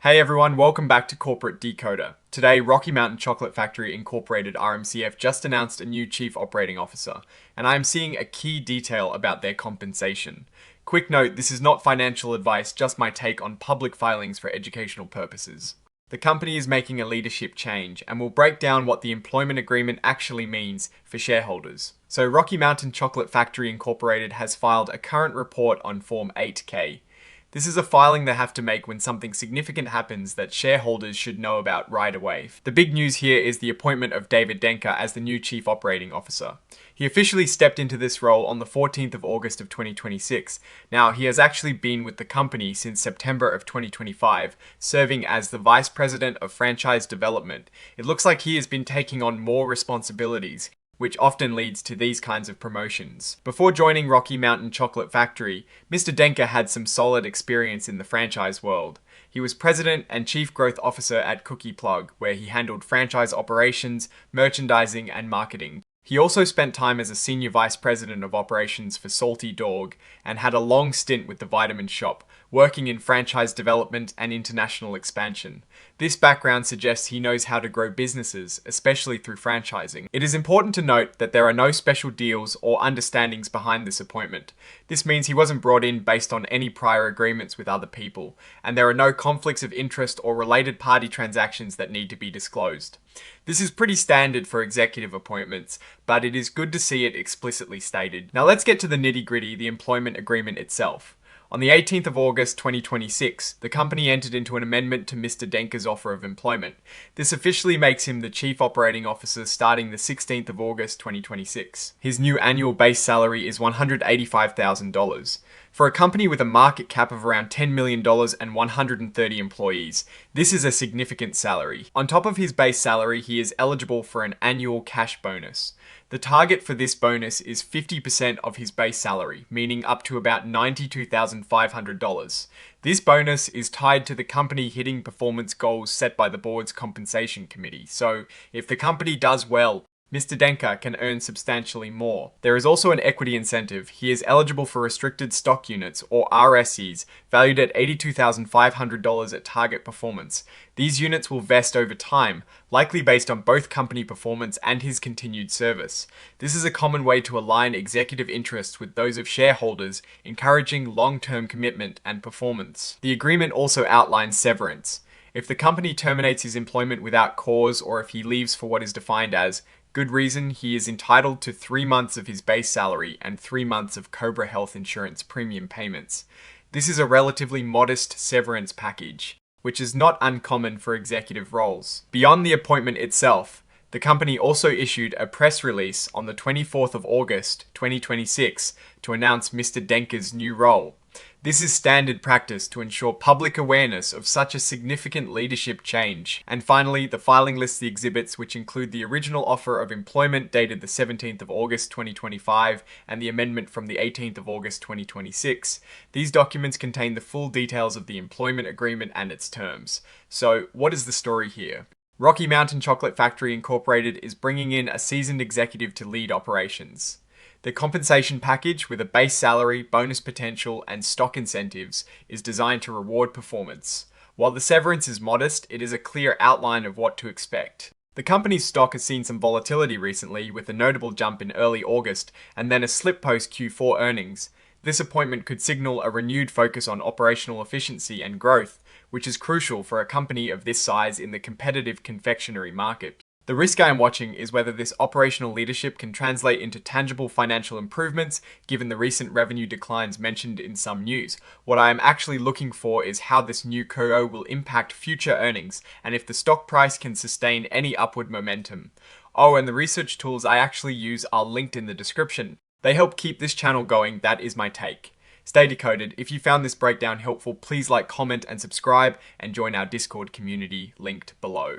Hey everyone, welcome back to Corporate Decoder. Today, Rocky Mountain Chocolate Factory Incorporated RMCF just announced a new Chief Operating Officer, and I am seeing a key detail about their compensation. Quick note, this is not financial advice, just my take on public filings for educational purposes. The company is making a leadership change and will break down what the employment agreement actually means for shareholders. So Rocky Mountain Chocolate Factory Incorporated has filed a current report on Form 8K. This is a filing they have to make when something significant happens that shareholders should know about right away. The big news here is the appointment of David Denker as the new Chief Operating Officer. He officially stepped into this role on the 14th of August of 2026. Now, he has actually been with the company since September of 2025, serving as the Vice President of Franchise Development. It looks like he has been taking on more responsibilities, which often leads to these kinds of promotions. Before joining Rocky Mountain Chocolate Factory, Mr. Denker had some solid experience in the franchise world. He was President and Chief Growth Officer at Cookie Plug, where he handled franchise operations, merchandising, and marketing. He also spent time as a Senior Vice President of Operations for Salty Dog and had a long stint with the Vitamin Shop, working in franchise development and international expansion. This background suggests he knows how to grow businesses, especially through franchising. It is important to note that there are no special deals or understandings behind this appointment. This means he wasn't brought in based on any prior agreements with other people, and there are no conflicts of interest or related party transactions that need to be disclosed. This is pretty standard for executive appointments, but it is good to see it explicitly stated. Now let's get to the nitty-gritty, the employment agreement itself. On the 18th of August 2026, the company entered into an amendment to Mr. Denker's offer of employment. This officially makes him the Chief Operating Officer starting the 16th of August 2026. His new annual base salary is $185,000. For a company with a market cap of around $10 million and 130 employees, this is a significant salary. On top of his base salary, he is eligible for an annual cash bonus. The target for this bonus is 50% of his base salary, meaning up to about $92,500. This bonus is tied to the company hitting performance goals set by the board's compensation committee. So if the company does well, Mr. Denker can earn substantially more. There is also an equity incentive. He is eligible for restricted stock units, or RSUs, valued at $82,500 at target performance. These units will vest over time, likely based on both company performance and his continued service. This is a common way to align executive interests with those of shareholders, encouraging long-term commitment and performance. The agreement also outlines severance. If the company terminates his employment without cause, or if he leaves for what is defined as good reason, he is entitled to 3 months of his base salary and 3 months of Cobra Health Insurance premium payments. This is a relatively modest severance package, which is not uncommon for executive roles. Beyond the appointment itself, the company also issued a press release on the 24th of August 2026 to announce Mr. Denker's new role. This is standard practice to ensure public awareness of such a significant leadership change. And finally, the filing lists the exhibits, which include the original offer of employment dated the 17th of August 2025 and the amendment from the 18th of August 2026. These documents contain the full details of the employment agreement and its terms. So, what is the story here? Rocky Mountain Chocolate Factory Incorporated is bringing in a seasoned executive to lead operations. The compensation package, with a base salary, bonus potential, and stock incentives, is designed to reward performance. While the severance is modest, it is a clear outline of what to expect. The company's stock has seen some volatility recently, with a notable jump in early August and then a slip post Q4 earnings. This appointment could signal a renewed focus on operational efficiency and growth, which is crucial for a company of this size in the competitive confectionery market. The risk I am watching is whether this operational leadership can translate into tangible financial improvements, given the recent revenue declines mentioned in some news. What I am actually looking for is how this new COO will impact future earnings, and if the stock price can sustain any upward momentum. Oh, and the research tools I actually use are linked in the description. They help keep this channel going. That is my take. Stay decoded. If you found this breakdown helpful, please like, comment, and subscribe, and join our Discord community linked below.